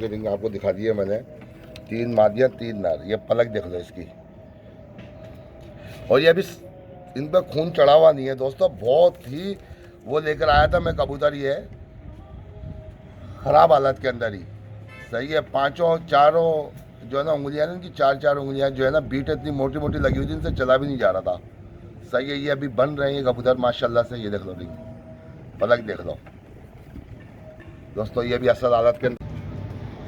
की रिंग आपको दिखा दी है मैंने। 3 मादियाँ 3 नर। ये पलक देख लो इसकी। और ये अभी इन पर खून चढ़ा हुआ नहीं है दोस्तों, बहुत ही वो लेकर आया था मैं कबूतर, ये खराब हालत के अंदर ही। सही है, पांचों चारों जो है ना उंगलियां ना, इनकी 4-4 उंगलियां जो है ना, बीट इतनी मोटी मोटी लगी हुई थी, इनसे चला भी नहीं जा रहा था। सही है, ये अभी बन रहे हैं कबूतर माशाल्लाह से। ये देख लो रिंग, पलक देख लो दोस्तों, ये भी असल हालत के अंदर।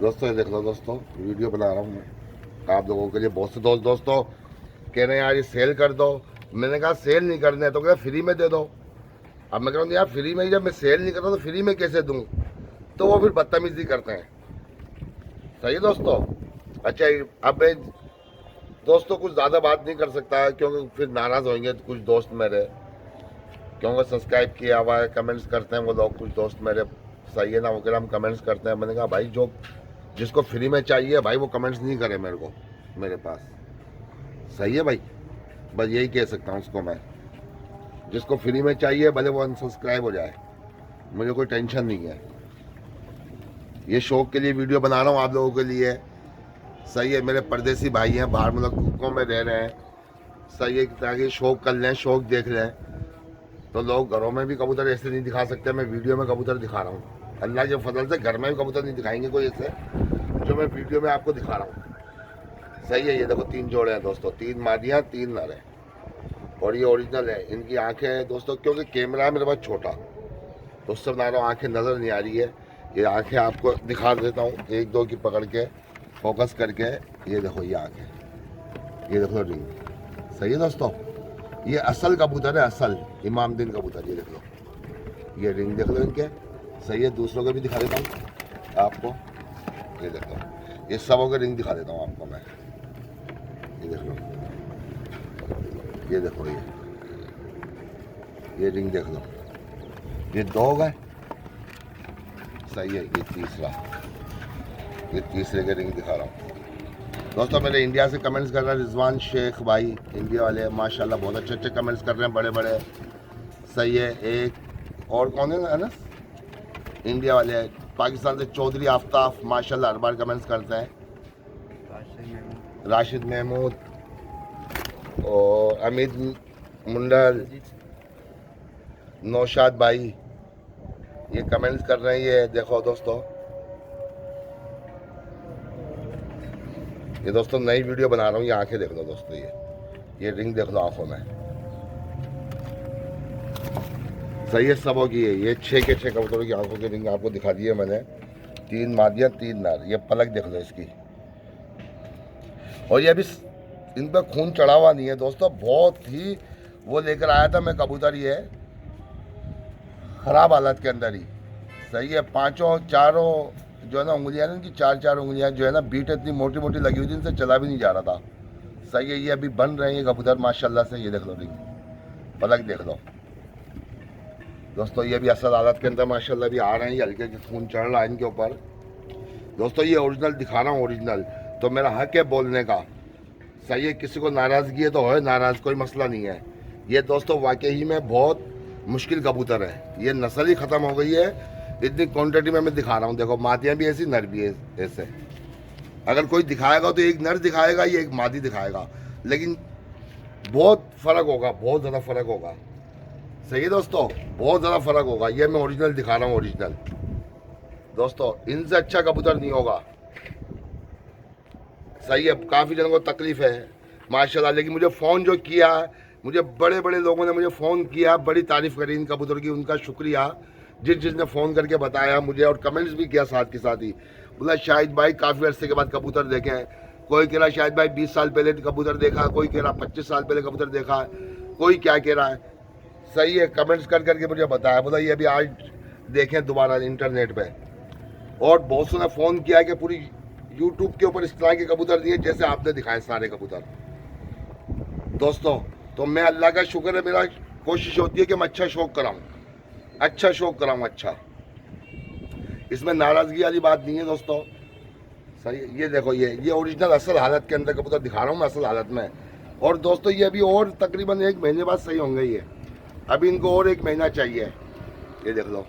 दोस्तों ये देख लो दोस्तों, वीडियो बना रहा हूँ मैं आप लोगों के लिए। बहुत से दोस्तों कह रहे हैं यार ये सेल कर दो। मैंने कहा सेल नहीं करने है तो क्या फ्री में दे दो। अब मैं कह रहा हूँ यार फ्री में, जब मैं सेल नहीं कर रहा तो फ्री में कैसे दूँ, तो वो फिर बदतमीजी करते हैं। सही है दोस्तों। अच्छा, अब मैं दोस्तों कुछ ज़्यादा बात नहीं कर सकता क्योंकि फिर नाराज़ होंगे कुछ दोस्त मेरे, क्योंकि सब्सक्राइब किया हुआ है, कमेंट्स करते हैं वो लोग, कुछ दोस्त मेरे। सही है ना, वो कह रहे हम कमेंट्स करते हैं। मैंने कहा भाई जो जिसको फ्री में चाहिए भाई वो कमेंट्स नहीं करे मेरे को, मेरे पास। सही है भाई, बस यही कह सकता हूँ उसको मैं। जिसको फ्री में चाहिए भले वो अनसब्सक्राइब हो जाए, मुझे कोई टेंशन नहीं है। ये शौक के लिए वीडियो बना रहा हूँ आप लोगों के लिए। सही है, मेरे परदेसी भाई हैं, बाहर मुल्कों में रह रहे हैं। सही है, ताकि शौक कर लें, शौक देख लें। तो लोग घरों में भी कबूतर ऐसे नहीं दिखा सकते, मैं वीडियो में कबूतर दिखा रहा हूँ। अल्लाह के फजल से घर में भी कबूतर नहीं दिखाएंगे कोई ऐसे, जो मैं वीडियो में आपको दिखा रहा हूँ। सही है, ये देखो 3 जोड़े हैं दोस्तों, 3 मादियाँ 3 नर हैं। और ये ओरिजिनल है। इनकी आंखें हैं दोस्तों, क्योंकि कैमरा है मेरे पास छोटा तो उससे बना रहा हूँ, आँखें नज़र नहीं आ रही है। ये आँखें आपको दिखा देता हूँ, 1-2 की पकड़ के फोकस करके। ये देखो ये आँखें, ये देखो रिंग। सही है दोस्तों, ये असल कबूतर है, असल इमामदीन कबूतर। ये देख लो, ये रिंग देख लो इनके। सही है, दूसरों के भी दिखा देता हूँ आपको। ये देख लो, ये सबों के रिंग दिखा देता हूँ आपको मैं। ये देख लो, ये देखो ये रिंग देख लो। ये 2 गए। सही है, ये तीसरा, ये तीसरे के रिंग दिखा रहा हूँ दोस्तों। मेरे इंडिया से कमेंट्स कर रहे हैं रिजवान शेख भाई, इंडिया वाले माशाल्लाह बहुत अच्छे अच्छे कमेंट्स कर रहे हैं, बड़े बड़े। सही है, एक और कौन है ना, इंडिया वाले पाकिस्तान से चौधरी आफ्ताब माशाल्लाह हर बार कमेंट्स करते हैं। राशिद महमूद और अमित मुंडल, नौशाद भाई, ये कमेंट्स कर रहे हैं। ये देखो दोस्तों, ये दोस्तों नई वीडियो बना रहा हूँ। ये आंखें देख लो दोस्तों, ये रिंग देख लो आंखों में। सही है, सबों की है। ये 6 के 6 कबूतरों की आंखों की रिंग आपको दिखा दी है मैंने। 3 मादियाँ 3 नर। ये पलक देख लो इसकी। और ये अभी इन पर खून चढ़ा हुआ नहीं है दोस्तों, बहुत ही वो लेकर आया था मैं कबूतर, ये खराब हालत के अंदर ही। सही है, पांचों चारों जो है ना उंगलियां ना, इनकी 4-4 उंगलियां जो है ना, बीट इतनी मोटी मोटी लगी हुई थी, इनसे चला भी नहीं जा रहा था। सही है, ये अभी बन रहे हैं कबूतर माशाल्लाह से। ये देख लो रिंग, पलक देख लो दोस्तों, ये भी असल हालत के अंदर माशाल्लाह भी आ रहे हैं। ये हल्के खून चढ़ रहा है इनके ऊपर दोस्तों। ये ओरिजिनल दिखा रहा हूँ, ओरिजिनल। तो मेरा हक है बोलने का। सही है, किसी को नाराज़गी है तो है नाराज़, कोई मसला नहीं है। ये दोस्तों वाकई में बहुत मुश्किल कबूतर है, ये नस्ल ही ख़त्म हो गई है। इतनी क्वान्टिटी में मैं दिखा रहा हूँ, देखो मादियाँ भी ऐसी, नर भी ऐसे। अगर कोई दिखाएगा तो एक नर दिखाएगा, ये एक मादी दिखाएगा, लेकिन बहुत फ़र्क होगा, बहुत ज़्यादा फ़र्क होगा। सही है दोस्तों, बहुत ज़्यादा फ़र्क होगा। ये मैं ओरिजिनल दिखा रहा हूँ, ओरिजिनल दोस्तों। इनसे अच्छा कबूतर नहीं होगा। सही है, काफ़ी जनों को तकलीफ़ है माशाल्लाह, लेकिन मुझे फ़ोन जो किया, मुझे बड़े बड़े लोगों ने मुझे फ़ोन किया, बड़ी तारीफ़ करी इन कबूतर की, उनका शुक्रिया। जिसने फ़ोन करके बताया मुझे और कमेंट्स भी किया साथ के साथ ही, बोला शाहिद भाई काफ़ी अर्से के बाद कबूतर देखे हैं। कोई कह रहा शाहिद भाई 20 साल पहले कबूतर देखा, कोई कह रहा 25 साल पहले कबूतर देखा, कोई क्या कह रहा है। सही है, कमेंट्स कर करके मुझे बताया, बोला ये अभी आज देखें दोबारा इंटरनेट पे। और बहुत से ने फ़ोन किया कि पूरी यूट्यूब के ऊपर इस तरह के कबूतर दिए जैसे आपने दिखाए सारे कबूतर दोस्तों। तो मैं अल्लाह का शुक्र है, मेरा कोशिश होती है कि मैं अच्छा शौक कराऊँ, अच्छा शौक कराऊँ, अच्छा। इसमें नाराज़गी वाली बात नहीं है दोस्तों, सही। ये देखो, ये ओरिजिनल असल हालत के अंदर कबूतर दिखा रहा हूँ मैं, असल हालत में। और दोस्तों ये अभी और तकरीबन 1 महीने बाद सही होंगे ये, अभी इनको और 1 महीना चाहिए। ये देख लो।